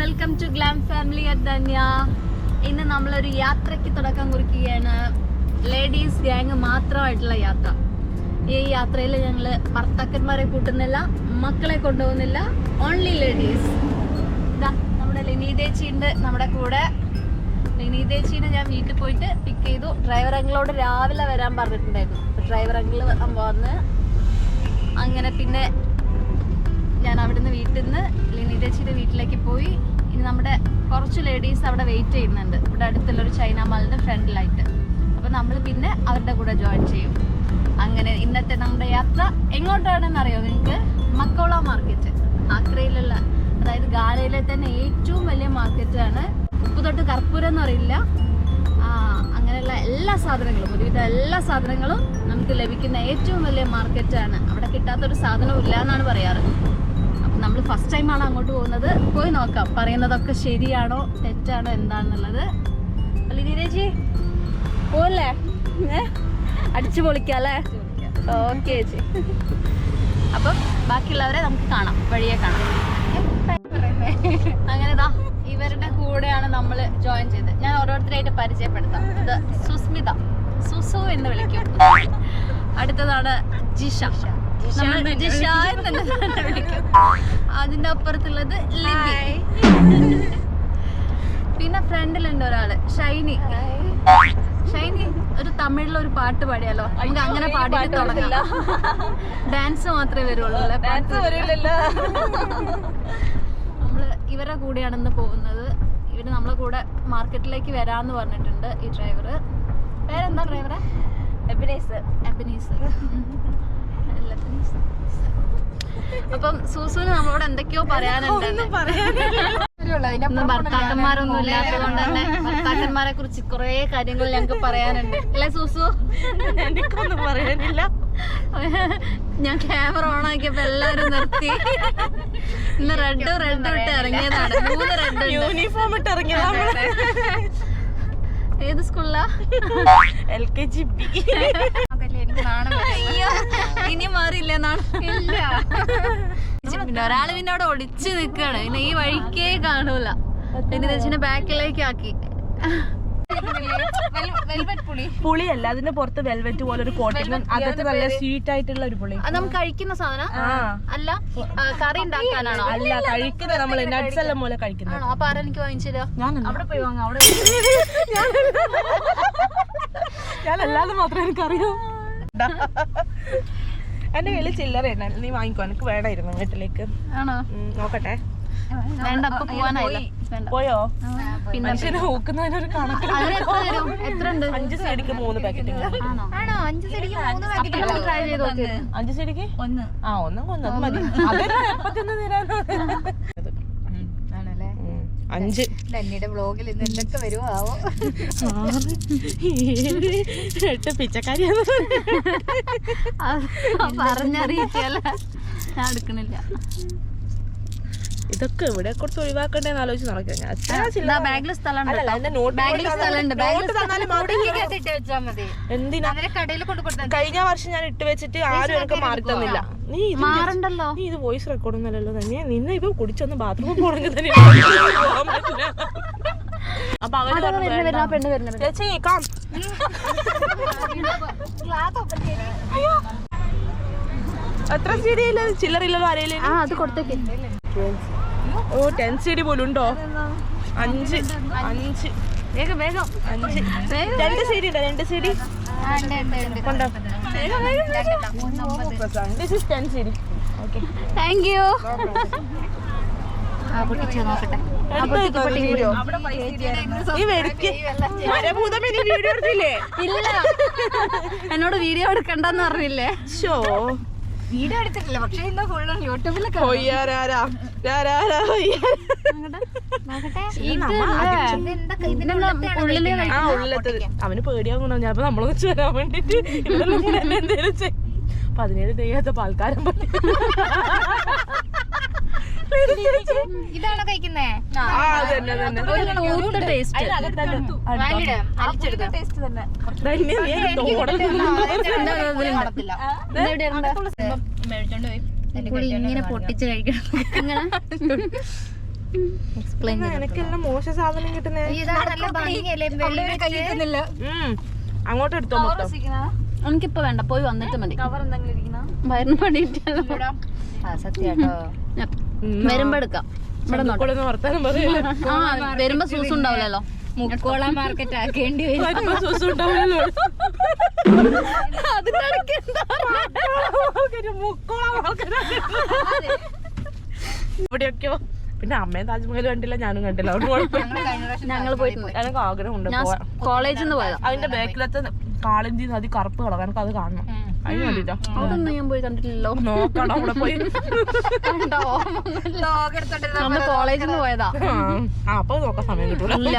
Welcome to glam family at Dhanya. ഇന്ന് നമ്മളൊരു യാത്രയ്ക്ക് തുടക്കം കുറിക്കുകയാണ്. ലേഡീസ് ഗ്യാങ് മാത്രമായിട്ടുള്ള യാത്ര. ഈ യാത്രയിൽ ഞങ്ങൾ ഭർത്താക്കന്മാരെ കൂട്ടുന്നില്ല, മക്കളെ കൊണ്ടുപോകുന്നില്ല, ഓൺലി ലേഡീസ്. ഇതാ നമ്മുടെ ലിനീതേച്ചിയുണ്ട് നമ്മുടെ കൂടെ. ലിനീതേച്ചീനെ ഞാൻ വീട്ടിൽ പോയിട്ട് പിക്ക് ചെയ്തു. ഡ്രൈവർ അങ്കിളോട് രാവിലെ വരാൻ പറഞ്ഞിട്ടുണ്ടായിരുന്നു. ഡ്രൈവർ അങ്കിൾ വന്ന് അങ്ങനെ പിന്നെ ഞാൻ അവിടുന്ന് വീട്ടിൽ നിന്ന് ലിനീതേച്ചിയുടെ വീട്ടിലേക്ക് പോയി. ഇനി നമ്മുടെ കുറച്ച് ലേഡീസ് അവിടെ വെയിറ്റ് ചെയ്യുന്നുണ്ട്, ഇവിടെ അടുത്തുള്ളൊരു ചൈന മാളിൻ്റെ ഫ്രണ്ടിലായിട്ട്. അപ്പോൾ നമ്മൾ പിന്നെ അവരുടെ കൂടെ ജോയിൻ ചെയ്യും. അങ്ങനെ ഇന്നത്തെ നമ്മുടെ യാത്ര എങ്ങോട്ടാണെന്ന് അറിയോ നിങ്ങൾക്ക്? മക്കോള മാർക്കറ്റ്, ആക്രയിലുള്ള, അതായത് ഗാനയിലെ തന്നെ ഏറ്റവും വലിയ മാർക്കറ്റാണ്. ഉപ്പ് തൊട്ട് കർപ്പൂരം എന്ന് പറയില്ല, അങ്ങനെയുള്ള എല്ലാ സാധനങ്ങളും, ഒരുവിധ എല്ലാ സാധനങ്ങളും നമുക്ക് ലഭിക്കുന്ന ഏറ്റവും വലിയ മാർക്കറ്റാണ്. അവിടെ കിട്ടാത്തൊരു സാധനവും ഇല്ല എന്നാണ് പറയാറ്. അപ്പം നമ്മൾ ഫസ്റ്റ് ടൈമാണ് അങ്ങോട്ട് പോകുന്നത്. പോയി നോക്കാം പറയുന്നതൊക്കെ ശരിയാണോ തെറ്റാണോ എന്താണെന്നുള്ളത്. ലിനീതേച്ചി പോവല്ലേ? അടിച്ചു പൊളിക്കാല്ലേ? ഓക്കെ ചേച്ചി. അപ്പം ബാക്കിയുള്ളവരെ നമുക്ക് കാണാം, വഴിയെ കാണാം. അങ്ങനെതാ ഇവരുടെ കൂടെയാണ് നമ്മൾ ജോയിൻ ചെയ്തത്. ഞാൻ ഓരോരുത്തരായിട്ട് പരിചയപ്പെടുത്താം. ഇത് സുസ്മിത, സുസു എന്ന് വിളിക്കും. അടുത്തതാണ് ജിഷ, ജിഷ എന്ന് തന്നെ വിളിക്കും. അതിന്റെ അപ്പുറത്തുള്ളത് ലിബി. പിന്നെ ഫ്രണ്ടിലുണ്ട് ഒരാള് ഷൈനി. ഷൈനി ഒരു തമിഴിലൊരു പാട്ട് പാടിയാലോ? നമുക്ക് അങ്ങനെ പാടിയിട്ട് തുടങ്ങില്ല. ഡാൻസ് മാത്രമേ വരുള്ളൂ. നമ്മള് ഇവരുടെ കൂടെയാണ് ഇന്ന് പോകുന്നത്. ഇവര് നമ്മളെ കൂടെ മാർക്കറ്റിലേക്ക് വരാന്ന് പറഞ്ഞിട്ടുണ്ട് ഈ ഡ്രൈവർ. പേരെന്താ ഡ്രൈവറെ? എബിനീസ്. അപ്പം സൂസുവിന് നമ്മളോട് എന്തൊക്കെയോ പറയാനുണ്ട്. ഭർത്താക്കന്മാരൊന്നും ഇല്ലാത്തത് കൊണ്ട് തന്നെ ഭർത്താക്കന്മാരെ കുറിച്ച് കുറെ കാര്യങ്ങൾ ഞങ്ങൾക്ക് പറയാനുണ്ട്, അല്ലേ സൂസു? എനിക്കൊന്നും പറയാനില്ല. ഞാൻ ക്യാമറ ഓൺ ആക്കിയപ്പോ എല്ലാരും നിർത്തി. ഇന്ന് റെഡ് ഇട്ട് ഇറങ്ങിയതാണ്. 3 റെഡ് യൂണിഫോം ഇട്ട് ഇറങ്ങിയതാണ്. ഏത് സ്കൂളിലാ? LKG B. അയ്യോ, ഇനി മാറിയില്ല നാളെ. ഇല്ല, പിന്നെ ഒരാള് പിന്നെ അവിടെ ഒളിച്ചു നിക്കാണ്. പിന്നെ ഈ വഴിക്കേ കാണൂല. പിന്നെ ചേച്ചിനെ ബാക്കിലേക്ക് ആക്കി. പുളിയല്ല, അതിന്റെ പുറത്ത് വെൽവെറ്റ് പോലെ ഒരു കോട്ടിങ്, അകത്ത് നല്ല സ്വീറ്റ് ആയിട്ടുള്ള ഒരു പുളി. അത് നമുക്ക് കഴിക്കുന്ന സാധനം അല്ല, കറി ഉണ്ടാക്കാനാണോ? അല്ല, കഴിക്കുന്നത് നമ്മള് നട്ട്സ് എല്ലാം പോലെ കഴിക്കുന്നത്. അപ്പൊ ആരാ എനിക്ക് വാങ്ങിച്ചില്ല? അവിടെ പോയി വാങ്ങാം. അവിടെ ഞാൻ അല്ലാതെ മാത്രമേ എനിക്കറിയൂ. എന്റെ കയ്യില് ചില്ലറ നീ വാങ്ങിക്കോ, എനിക്ക് വേണമായിരുന്നു വീട്ടിലേക്ക്. ആണോ? നോക്കട്ടെ. വേണ്ട, അപ്പൊ പോവാനായില്ല. പോയോ? പിന്നെ നോക്കുന്നതിനൊരു കണക്ക്. എത്ര ഉണ്ട്? 5 സൈഡിക്ക് 3 പാക്കറ്റ്. 5 സൈഡിക്ക് 3 പാക്കറ്റ് ട്രൈ ചെയ്ത് നോക്ക്. 5 സൈഡിക്ക് 1. അത് മതി. അതൊന്നും തരാനോ? 5 ധന്യയുടെ വ്ലോഗിൽ ഇന്ന് എന്തൊക്കെ വരുമോ ആവോ? 8 പിച്ചക്കാരിയാണ് പറഞ്ഞറിയിക്കല്ല, ഞാൻ എടുക്കണില്ല. ഇതൊക്കെ ഇവിടെ കുറച്ച് ഒഴിവാക്കണ്ടേന്ന് ആലോചിച്ച് നടക്കാം. ബാഗില് സ്ഥലമുണ്ട്. എന്തിനാ? കഴിഞ്ഞ വർഷം ഞാൻ ഇട്ട് വെച്ചിട്ട് ആരും എനിക്ക് മാറി തന്നില്ല. നീ ഇത് വോയിസ് റെക്കോർഡ് ഒന്നല്ലോ തന്നെ. നിന്നെ ഇപ്പൊ കുടിച്ചൊന്ന് ബാത്റൂമിൽ പോണെങ്കിൽ തന്നെ. അപ്പൊ ചേച്ചി കാം. എത്ര CD ചില്ലറില്ലല്ലോ ആരെയും? അത് കൊടുത്തേക്ക്. ഓ 10 CD പോലും ഉണ്ടോ? 5 വേഗം വേഗം 5 2 CD ഉണ്ടോ? 2 CD കൊണ്ടോ? This is 10 CD. Okay. Thank you. പൊട്ടിച്ച് നോക്കട്ടെ. ഇല്ല, എന്നോട് വീഡിയോ എടുക്കണ്ടെന്ന് പറഞ്ഞില്ലേ? വീഡിയോ എടുത്തിട്ടില്ല, പക്ഷെ ഇന്ന് ഫുൾ യൂട്യൂബിലൊക്കെ. അവന് പേടിയാകുന്നുണ്ടോ? ഞാൻ നമ്മളെ വെച്ച് വരാൻ വേണ്ടിട്ട് എന്തേലും ചെയ്യും. 17 തെയ്യാത്ത പാൽക്കാരൻ പറ്റി. ഇതാണോ കഴിക്കുന്നേ? ഇങ്ങനെ പൊട്ടിച്ച് കഴിക്കണം. എക്സ്പ്ലെയിൻ എനിക്കെല്ലാം മോശം സാധനം കിട്ടുന്നേ. അങ്ങോട്ട് എടുത്തോ. എനിക്കിപ്പോ വേണ്ട, പോയി വന്നിട്ട് മതി. വയറിന് പണിയിട്ടല്ലോ. വരുമ്പോ എടുക്കാം. വരുമ്പോ സൂസ് ഉണ്ടാവില്ലല്ലോ. മുക്കോള മാർക്കറ്റ് ആക്കേണ്ടി വരും. ഇവിടെയൊക്കെയോ പിന്നെ അമ്മയും താജ്മഹൽ കണ്ടില്ല, ഞാനും കണ്ടില്ല. ഞങ്ങൾ പോയിട്ടുണ്ട്. എനിക്ക് ആഗ്രഹമുണ്ട്. കോളേജിൽ നിന്ന് പോയതാ. അതിന്റെ ബാക്കിലത്തെ കാളഞ്ചി നദി കറുപ്പ് കളർ, എനിക്ക് അത് കാണണം. അതിന് വേണ്ടിട്ടാ. അതൊന്നും ഞാൻ പോയി കണ്ടിട്ടില്ലല്ലോ. നോക്കണം അവിടെ പോയി. നമ്മൾ കോളേജിൽ നിന്ന് പോയതാ. അപ്പൊ നോക്കാൻ സമയം കിട്ടൂല.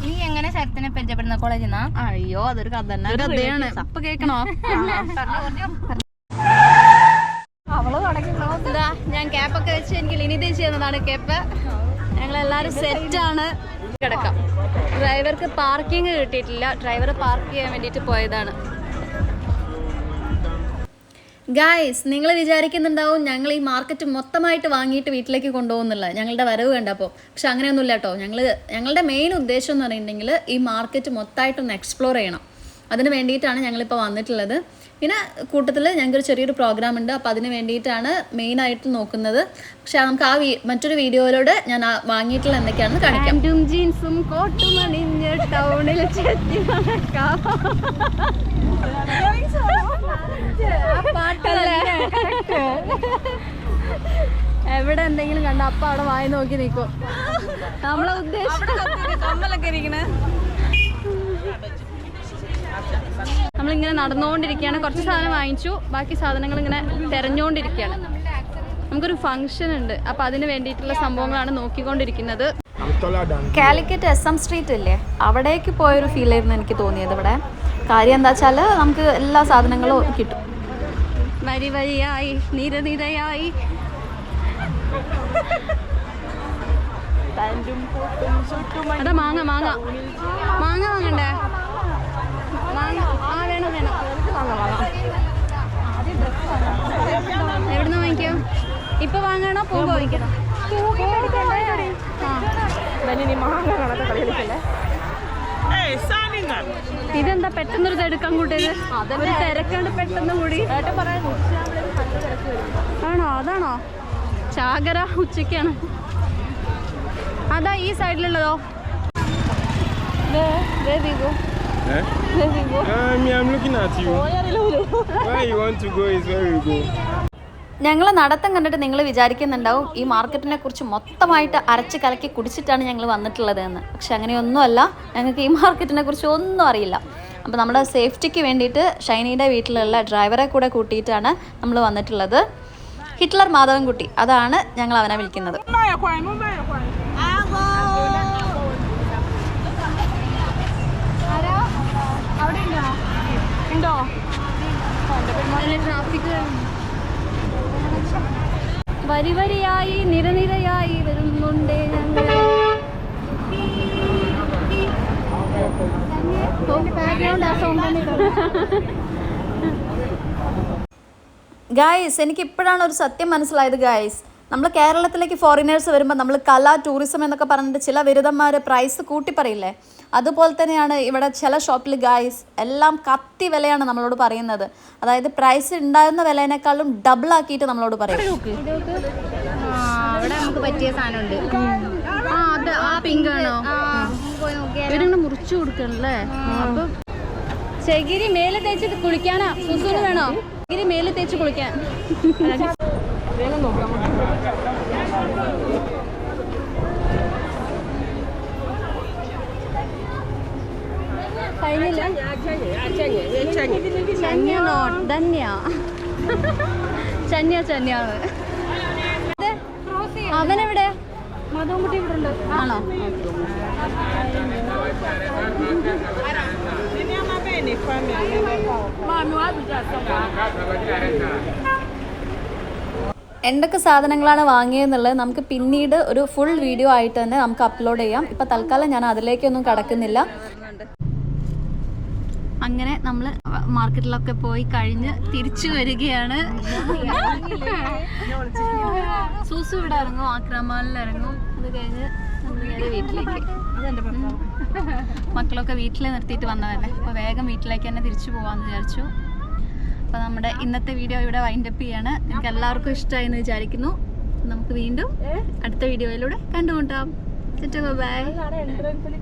നീ എങ്ങനെ ശരത്തിനെ പരിചയപ്പെടുന്ന കോളേജിൽ നിന്നാ? അയ്യോ, അതൊരു കഥ തന്നെ, കഥയാണ്. അപ്പൊ കേക്കണോ? ഇതാ ഞാൻ ക്യാപ്പൊക്കെ വെച്ച് എനിക്ക് ലിനി തേച്ച് തന്നതാണ് ക്യാപ്പ്. ഞങ്ങളെല്ലാരും സെറ്റാണ്. കിടക്കാം. ഡ്രൈവർക്ക് പാർക്കിംഗ് കിട്ടിയിട്ടില്ല. ഡ്രൈവർ പാർക്ക് ചെയ്യാൻ വേണ്ടിയിട്ട് പോയതാണ്. ഗായ്സ്, നിങ്ങൾ വിചാരിക്കുന്നുണ്ടാവും ഞങ്ങൾ ഈ മാർക്കറ്റ് മൊത്തമായിട്ട് വാങ്ങിയിട്ട് വീട്ടിലേക്ക് കൊണ്ടുപോകുന്നില്ല ഞങ്ങളുടെ വരവ് കണ്ടപ്പോൾ. പക്ഷെ അങ്ങനെയൊന്നുമില്ല കേട്ടോ. ഞങ്ങളുടെ മെയിൻ ഉദ്ദേശം എന്ന് പറയുന്നുണ്ടെങ്കിൽ ഈ മാർക്കറ്റ് മൊത്തമായിട്ടൊന്ന് എക്സ്പ്ലോർ ചെയ്യണം. അതിന് വേണ്ടിയിട്ടാണ് ഞങ്ങളിപ്പോൾ വന്നിട്ടുള്ളത്. പിന്നെ കൂട്ടത്തിൽ ഞങ്ങൾക്കൊരു ചെറിയൊരു പ്രോഗ്രാം ഉണ്ട്. അപ്പോൾ അതിന് വേണ്ടിയിട്ടാണ് മെയിനായിട്ട് നോക്കുന്നത്. പക്ഷെ നമുക്ക് മറ്റൊരു വീഡിയോയിലൂടെ ഞാൻ വാങ്ങിയിട്ടുള്ള എന്തൊക്കെയാണെന്ന് കാണിക്കാം. ജീൻസും കോട്ടും അണിഞ്ഞ് ടൗണിൽ എവിടെ എന്തെങ്കിലും കണ്ട അപ്പ അവിടെ വായി നോക്കി നിൽക്കും. നമ്മളെ ഉദ്ദേശം നമ്മളിങ്ങനെ നടന്നുകൊണ്ടിരിക്കുകയാണ്. കുറച്ച് സാധനം വാങ്ങിച്ചു, ബാക്കി സാധനങ്ങൾ ഇങ്ങനെ തെരഞ്ഞുകൊണ്ടിരിക്കുകയാണ്. നമുക്കൊരു ഫംഗ്ഷൻ ഉണ്ട്, അപ്പൊ അതിന് വേണ്ടിയിട്ടുള്ള സംഭവങ്ങളാണ് നോക്കിക്കൊണ്ടിരിക്കുന്നത്. കാലിക്കറ്റ് SM സ്ട്രീറ്റ് ഇല്ലേ, അവിടേക്ക് പോയൊരു ഫീൽ ആയിരുന്നു എനിക്ക് തോന്നിയത്. ഇവിടെ കാര്യം എന്താ വെച്ചാൽ നമുക്ക് എല്ലാ സാധനങ്ങളും കിട്ടും. വരി വരിയായി, നിരനിരയായി. അതാ മാങ്ങ മാങ്ങ മാങ്ങ വാങ്ങണ്ടേ? മാങ്ങ വേണം വേണം. എവിടുന്ന് വാങ്ങിക്കാം? ഇപ്പൊ വാങ്ങണോ പോകുമ്പോ വാങ്ങിക്കണോ? ഇതെന്താ പെട്ടെന്നൊരു എടുക്കാൻ കൂട്ടിയത്? ഒരു തിരക്കാണ്ട് പെട്ടെന്ന് കൂടി. ആണോ? അതാണോ ചാകര? ഉച്ചക്കാണ്. അതാ ഈ സൈഡിലുള്ളതോ? I'm looking at you. Where you want to go is where we go. ഞങ്ങൾ നടത്തം കണ്ടിട്ട് നിങ്ങൾ വിചാരിക്കുന്നുണ്ടാവും ഈ മാർക്കറ്റിനെ കുറിച്ച് മൊത്തമായിട്ട് അരച്ച് കലക്കി കുടിച്ചിട്ടാണ് ഞങ്ങൾ വന്നിട്ടുള്ളത് എന്ന്. പക്ഷെ അങ്ങനെയൊന്നുമല്ല. ഞങ്ങൾക്ക് ഈ മാർക്കറ്റിനെ കുറിച്ച് ഒന്നും അറിയില്ല. അപ്പോൾ നമ്മുടെ സേഫ്റ്റിക്ക് വേണ്ടിയിട്ട് ഷൈനിയുടെ വീട്ടിലുള്ള ഡ്രൈവറെ കൂടെ കൂട്ടിയിട്ടാണ് നമ്മൾ വന്നിട്ടുള്ളത്. ഹിറ്റ്ലർ മാധവൻകുട്ടി, അതാണ് ഞങ്ങൾ അവനെ വിളിക്കുന്നത്. വരി വരിയായി നിരനിരയായി വരുന്നുണ്ടേ ഞങ്ങൾ. ഗായ്സ്, എനിക്കിപ്പോഴാണ് ഒരു സത്യം മനസ്സിലായത് ഗായ്സ്. നമ്മൾ കേരളത്തിലേക്ക് ഫോറിനേഴ്സ് വരുമ്പോൾ നമ്മൾ കല, ടൂറിസം എന്നൊക്കെ പറഞ്ഞിട്ട് ചില ബിരുദന്മാർ പ്രൈസ് കൂട്ടി പറയില്ലേ, അതുപോലെ തന്നെയാണ് ഇവിടെ ചില ഷോപ്പിൽ ഗായ്സ് എല്ലാം കത്തി വിലയാണ് നമ്മളോട് പറയുന്നത്. അതായത് പ്രൈസ് ഉണ്ടായിരുന്ന വിലേനേക്കാളും ഡബിൾ ആക്കിയിട്ട് നമ്മളോട് പറയും. അവിടെ നമുക്ക് പറ്റിയ സാധനമുണ്ട്. അത് ആ പിങ്ക് ആണോ? ഇവരിങ്ങനെ മുറിച്ചു കൊടുക്കണല്ലേ? അപ്പൊ ചകിരി മേലെ തേച്ചിട്ട് കുളിക്കാനാ? സുസൂന് വേണോ ചകിരി മേലെ തേച്ച് കുളിക്കാൻ? അവനെവിടെ? മധുകുട്ടി ഇവിടെ ഉണ്ട്. ആണോ? എന്തൊക്കെ സാധനങ്ങളാണ് വാങ്ങിയെന്നുള്ളത് നമുക്ക് പിന്നീട് ഒരു ഫുൾ വീഡിയോ ആയിട്ട് തന്നെ നമുക്ക് അപ്ലോഡ് ചെയ്യാം. ഇപ്പം തൽക്കാലം ഞാൻ അതിലേക്കൊന്നും കടക്കുന്നില്ല. അങ്ങനെ നമ്മള് മാർക്കറ്റിലൊക്കെ പോയി കഴിഞ്ഞ് തിരിച്ചു വരികയാണ്. സൂസു ഇവിടെ ഇറങ്ങും, ആക്രാമാലിൽ ഇറങ്ങും. അത് കഴിഞ്ഞ് നമ്മൾ നേരെ വീട്ടിലേക്ക്. മക്കളൊക്കെ വീട്ടിൽ നിർത്തിയിട്ട് വന്നതല്ലേ, അപ്പോൾ വേഗം വീട്ടിലേക്ക് തന്നെ തിരിച്ചു പോകാമെന്ന് വിചാരിച്ചു. അപ്പോൾ നമ്മുടെ ഇന്നത്തെ വീഡിയോ ഇവിടെ വൈൻഡപ്പ് ചെയ്യാണ്. നിങ്ങൾക്ക് എല്ലാവർക്കും ഇഷ്ടമായി എന്ന് വിചാരിക്കുന്നു. നമുക്ക് വീണ്ടും അടുത്ത വീഡിയോയിലൂടെ കണ്ടുമുട്ടാം. ബൈ.